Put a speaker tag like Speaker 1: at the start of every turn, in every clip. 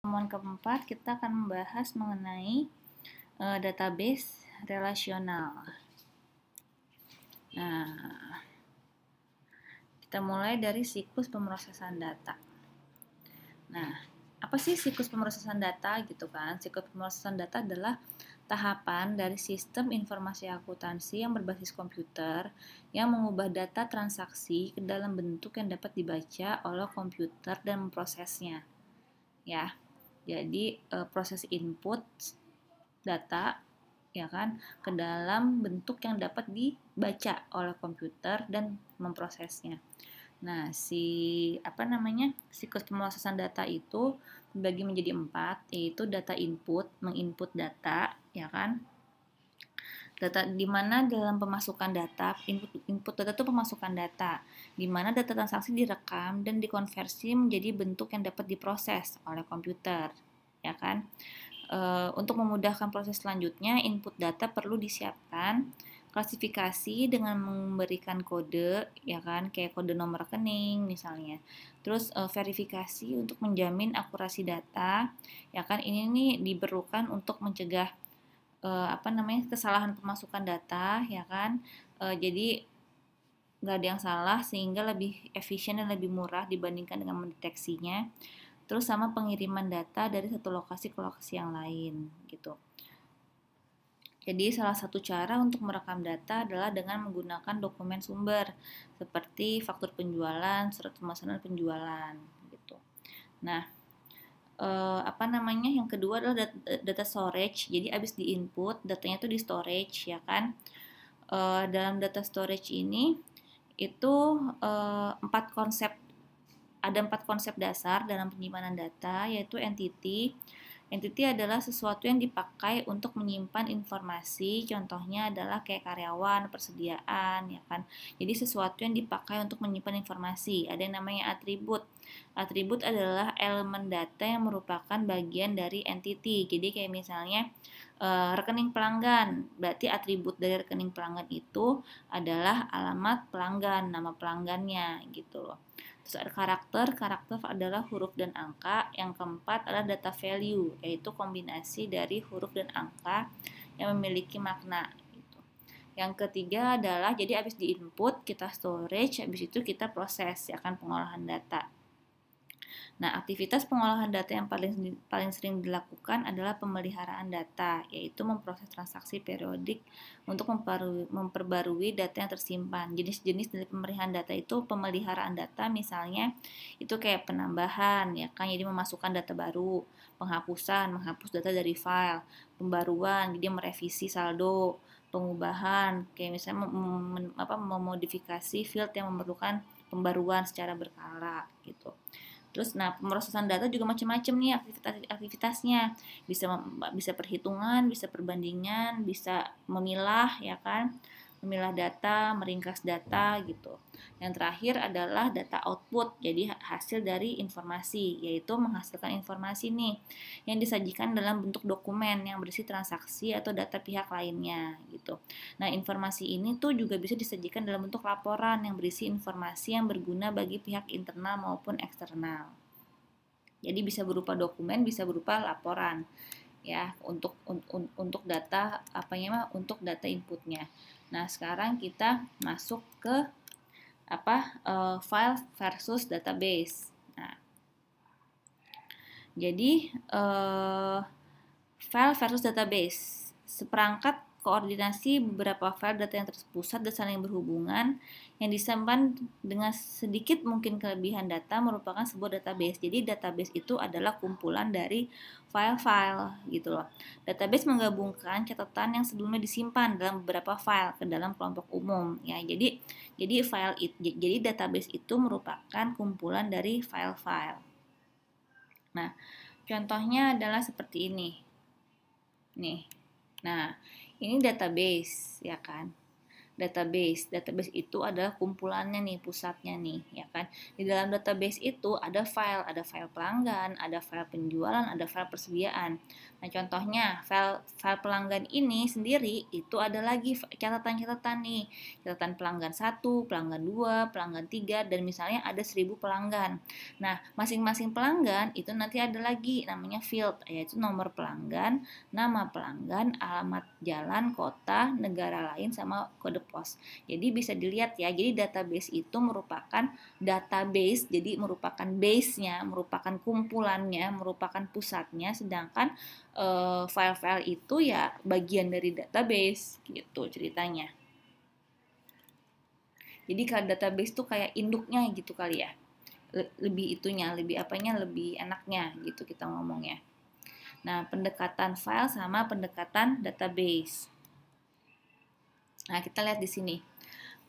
Speaker 1: pertemuan keempat kita akan membahas mengenai database relasional. Nah, kita mulai dari siklus pemrosesan data. Nah, apa sih siklus pemrosesan data gitu kan? Siklus pemrosesan data adalah tahapan dari sistem informasi akuntansi yang berbasis komputer yang mengubah data transaksi ke dalam bentuk yang dapat dibaca oleh komputer dan memprosesnya. Ya. Jadi proses input data ya kan ke dalam bentuk yang dapat dibaca oleh komputer dan memprosesnya. Nah, siklus pemrosesan data itu dibagi menjadi 4, yaitu data input, menginput data, ya kan? Data di mana dalam pemasukan data, input data itu pemasukan data, di mana data transaksi direkam dan dikonversi menjadi bentuk yang dapat diproses oleh komputer, ya kan? Untuk memudahkan proses selanjutnya, input data perlu disiapkan, klasifikasi dengan memberikan kode, ya kan, kayak kode nomor rekening misalnya. Terus verifikasi untuk menjamin akurasi data, ya kan, ini nih diperlukan untuk mencegah kesalahan pemasukan data, ya kan. Jadi nggak ada yang salah sehingga lebih efisien dan lebih murah dibandingkan dengan mendeteksinya. Terus sama pengiriman data dari satu lokasi ke lokasi yang lain gitu. Jadi salah satu cara untuk merekam data adalah dengan menggunakan dokumen sumber seperti faktur penjualan, surat pemesanan penjualan gitu. Nah, yang kedua adalah data storage. Jadi abis di input datanya tuh di storage, ya kan. Dalam data storage ini itu ada 4 konsep dasar dalam penyimpanan data, yaitu entity. Entity adalah sesuatu yang dipakai untuk menyimpan informasi, contohnya adalah kayak karyawan, persediaan, ya kan. Jadi sesuatu yang dipakai untuk menyimpan informasi. Ada yang namanya atribut. Atribut adalah elemen data yang merupakan bagian dari entity. Jadi kayak misalnya rekening pelanggan, berarti atribut dari rekening pelanggan itu adalah alamat pelanggan, nama pelanggannya gitu loh. Terus ada karakter adalah huruf dan angka. Yang keempat adalah data value, yaitu kombinasi dari huruf dan angka yang memiliki makna. Gitu. Yang ketiga adalah, jadi habis di input, kita storage, habis itu kita proses, ya kan, pengolahan data. Nah, aktivitas pengolahan data yang paling sering dilakukan adalah pemeliharaan data, yaitu memproses transaksi periodik untuk memperbarui data yang tersimpan. Jenis-jenis dari pemeliharaan data itu pemeliharaan data misalnya itu kayak penambahan, ya kan, jadi memasukkan data baru, menghapus data dari file, pembaruan, jadi merevisi saldo, pengubahan, kayak misalnya memodifikasi field yang memerlukan pembaruan secara berkala gitu. Terus pemrosesan data juga macam-macam nih aktivitasnya. Bisa perhitungan, bisa perbandingan, bisa memilah, ya kan? Memilah data, meringkas data gitu. Yang terakhir adalah data output, jadi hasil dari informasi, yaitu menghasilkan informasi nih yang disajikan dalam bentuk dokumen yang berisi transaksi atau data pihak lainnya gitu. Nah, informasi ini tuh juga bisa disajikan dalam bentuk laporan yang berisi informasi yang berguna bagi pihak internal maupun eksternal. Jadi bisa berupa dokumen, bisa berupa laporan ya untuk data untuk data inputnya. Nah, sekarang kita masuk ke file versus database. Nah, jadi file versus database, seperangkat koordinasi beberapa file data yang terpusat dan saling berhubungan yang disimpan dengan sedikit mungkin kelebihan data merupakan sebuah database. Jadi database itu adalah kumpulan dari file-file gitu loh. Database menggabungkan catatan yang sebelumnya disimpan dalam beberapa file ke dalam kelompok umum ya. Jadi database itu merupakan kumpulan dari file-file. Nah, contohnya adalah seperti ini. Nih. Nah, ini database ya kan. database. Database itu adalah kumpulannya nih, pusatnya nih, ya kan. Di dalam database itu ada file pelanggan, ada file penjualan, ada file persediaan. Nah, contohnya file pelanggan ini sendiri itu ada lagi catatan-catatan nih. Catatan pelanggan 1, pelanggan 2, pelanggan 3, dan misalnya ada 1000 pelanggan. Nah, masing-masing pelanggan itu nanti ada lagi namanya field, yaitu nomor pelanggan, nama pelanggan, alamat jalan, kota, negara lain, sama kode pos. Jadi bisa dilihat ya, jadi database itu merupakan database, jadi merupakan base-nya, merupakan kumpulannya, merupakan pusatnya, sedangkan file-file itu ya bagian dari database gitu ceritanya. Jadi kalau database itu kayak induknya gitu kali ya. Lebih itunya, lebih apanya, lebih enaknya gitu kita ngomongnya. Nah, pendekatan file sama pendekatan database. Nah, kita lihat di sini.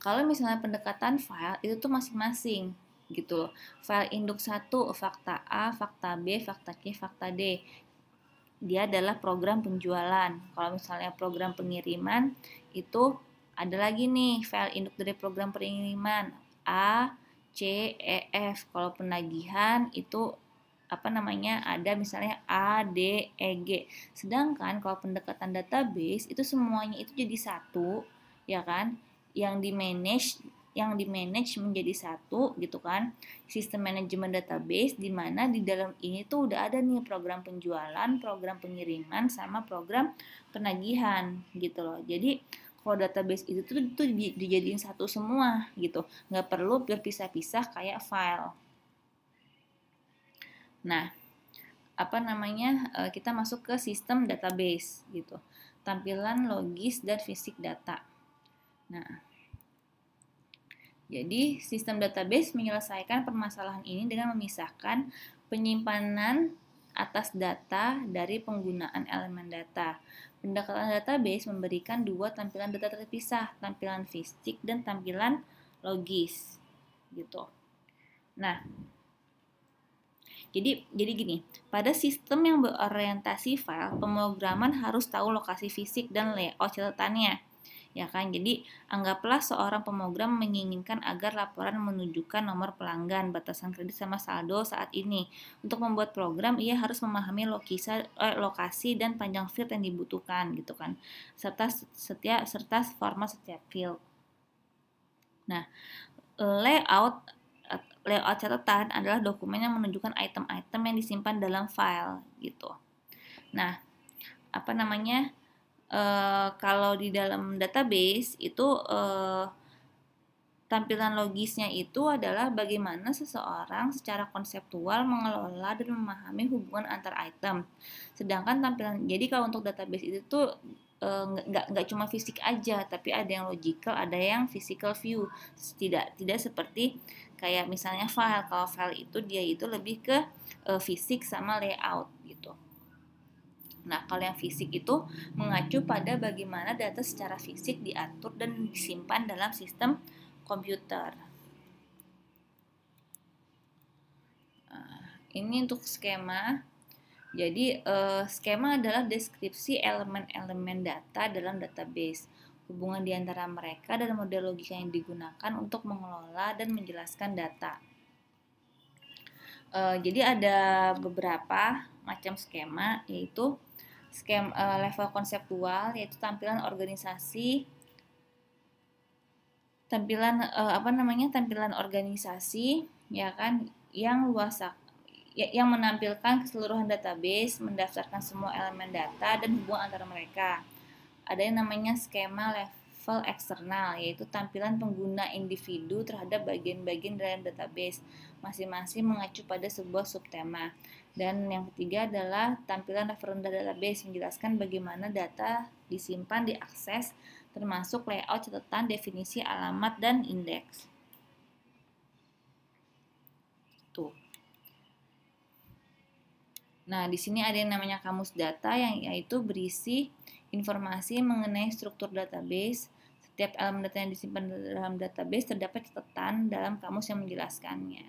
Speaker 1: Kalau misalnya pendekatan file itu tuh masing-masing gitu. File induk 1 fakta A, fakta B, fakta C, fakta D. Dia adalah program penjualan. Kalau misalnya program pengiriman itu ada lagi nih file induk dari program pengiriman A, C, E, F. Kalau penagihan itu ada misalnya A, D, E, G. Sedangkan kalau pendekatan database itu semuanya itu jadi satu, ya kan? Yang di-manage menjadi satu gitu kan. Sistem manajemen database di mana di dalam ini tuh udah ada nih program penjualan, program pengiriman, sama program penagihan gitu loh. Jadi kalau database itu tuh dijadiin satu semua gitu. Nggak perlu berpisah-pisah kayak file. Nah, kita masuk ke sistem database gitu. Tampilan logis dan fisik data. Nah, jadi sistem database menyelesaikan permasalahan ini dengan memisahkan penyimpanan atas data dari penggunaan elemen data. Pendekatan database memberikan dua tampilan data terpisah, tampilan fisik dan tampilan logis gitu. Nah, jadi gini, pada sistem yang berorientasi file, pemrograman harus tahu lokasi fisik dan layout catatannya. Ya kan? Jadi anggaplah seorang pemrogram menginginkan agar laporan menunjukkan nomor pelanggan, batasan kredit sama saldo saat ini. Untuk membuat program, ia harus memahami lokasi dan panjang field yang dibutuhkan gitu kan. Serta format setiap field. Nah, layout catatan adalah dokumen yang menunjukkan item-item yang disimpan dalam file gitu. Nah, kalau di dalam database itu tampilan logisnya itu adalah bagaimana seseorang secara konseptual mengelola dan memahami hubungan antar item. Sedangkan jadi kalau untuk database itu tuh nggak cuma fisik aja, tapi ada yang logical, ada yang physical view. Tidak seperti kayak misalnya file. Kalau file itu dia itu lebih ke fisik sama layout gitu. Nah, kalau yang fisik itu mengacu pada bagaimana data secara fisik diatur dan disimpan dalam sistem komputer. Ini untuk skema. Jadi, skema adalah deskripsi elemen-elemen data dalam database, hubungan di antara mereka, dan model logika yang digunakan untuk mengelola dan menjelaskan data. Jadi ada beberapa macam skema, yaitu level konseptual, yaitu tampilan organisasi, tampilan organisasi, ya kan, yang menampilkan keseluruhan database, mendaftarkan semua elemen data dan hubungan antara mereka. Ada yang namanya skema level eksternal, yaitu tampilan pengguna individu terhadap bagian-bagian dalam database, masing-masing mengacu pada sebuah subtema. Dan yang ketiga adalah tampilan referensi database, menjelaskan bagaimana data disimpan, diakses, termasuk layout, catatan, definisi, alamat, dan indeks. Tuh. Nah, di sini ada yang namanya kamus data, yang yaitu berisi informasi mengenai struktur database. Setiap elemen data yang disimpan dalam database terdapat catatan dalam kamus yang menjelaskannya.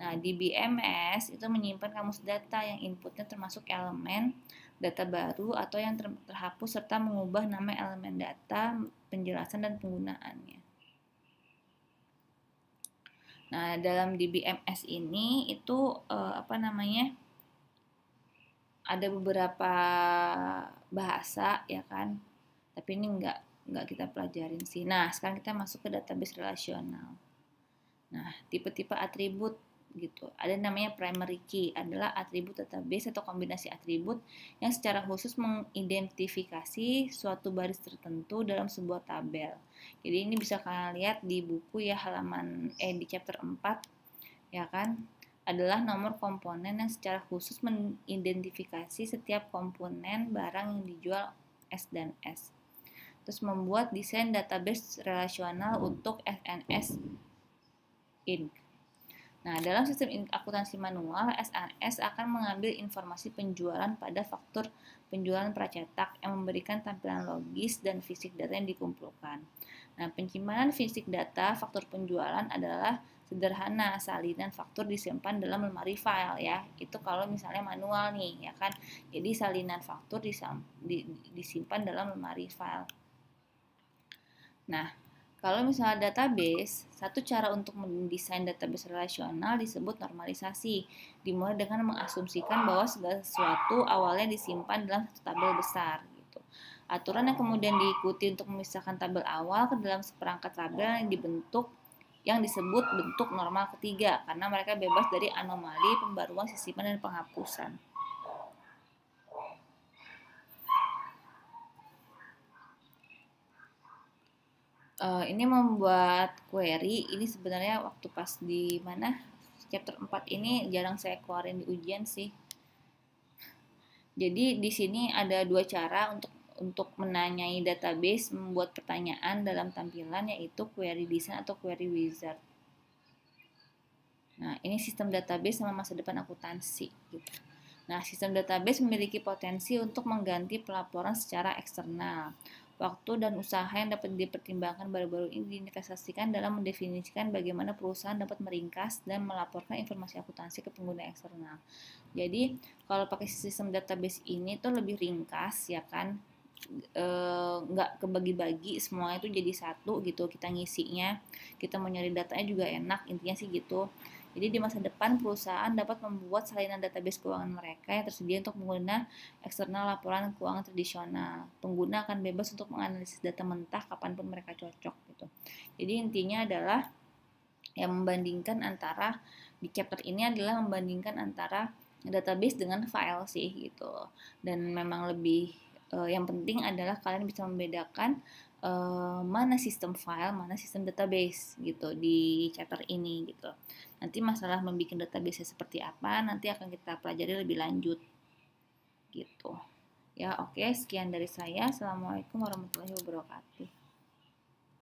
Speaker 1: Nah, di BMS itu menyimpan kamus data yang inputnya termasuk elemen data baru atau yang terhapus serta mengubah nama elemen data, penjelasan dan penggunaannya. Nah, dalam DBMS ini itu ada beberapa bahasa ya kan, tapi ini nggak kita pelajarin sih. Nah, sekarang kita masuk ke database relasional. Nah, tipe-tipe atribut gitu. Ada namanya primary key, adalah atribut database atau kombinasi atribut yang secara khusus mengidentifikasi suatu baris tertentu dalam sebuah tabel. Jadi ini bisa kalian lihat di buku ya, di chapter 4 ya kan, adalah nomor komponen yang secara khusus mengidentifikasi setiap komponen barang yang dijual S dan S. Terus membuat desain database relasional untuk SNS Inc. Nah, dalam sistem akuntansi manual, SNS akan mengambil informasi penjualan pada faktur penjualan pracetak yang memberikan tampilan logis dan fisik data yang dikumpulkan. Nah, penyimpanan fisik data faktur penjualan adalah sederhana, salinan faktur disimpan dalam lemari file ya. Itu kalau misalnya manual nih ya kan. Jadi salinan faktur disimpan dalam lemari file. Nah, kalau misalnya database, satu cara untuk mendesain database relasional disebut normalisasi, dimulai dengan mengasumsikan bahwa segala sesuatu awalnya disimpan dalam satu tabel besar. Gitu. Aturan yang kemudian diikuti untuk memisahkan tabel awal ke dalam seperangkat tabel yang disebut bentuk normal ketiga, karena mereka bebas dari anomali, pembaruan, sisipan, dan penghapusan. Ini membuat query, ini sebenarnya waktu pas di chapter 4 ini jarang saya keluarin di ujian sih. Jadi di sini ada dua cara untuk menanyai database, membuat pertanyaan dalam tampilan, yaitu query design atau query wizard. Nah, ini sistem database sama masa depan akuntansi gitu. Nah, sistem database memiliki potensi untuk mengganti pelaporan secara eksternal. Waktu dan usaha yang dapat dipertimbangkan baru-baru ini diinvestasikan dalam mendefinisikan bagaimana perusahaan dapat meringkas dan melaporkan informasi akuntansi ke pengguna eksternal. Jadi, kalau pakai sistem database ini tuh lebih ringkas ya kan, nggak kebagi-bagi, semua itu jadi satu gitu, kita ngisinya, kita mau nyari datanya juga enak, intinya sih gitu. Jadi di masa depan perusahaan dapat membuat salinan database keuangan mereka yang tersedia untuk pengguna eksternal laporan keuangan tradisional. Pengguna akan bebas untuk menganalisis data mentah kapanpun mereka cocok gitu. Jadi intinya adalah yang membandingkan antara, di chapter ini adalah membandingkan antara database dengan file sih gitu. Dan memang lebih yang penting adalah kalian bisa membedakan mana sistem file, mana sistem database gitu di chapter ini gitu. Nanti masalah membuat database seperti apa nanti akan kita pelajari lebih lanjut gitu. Ya, oke, sekian dari saya. Assalamualaikum warahmatullahi wabarakatuh.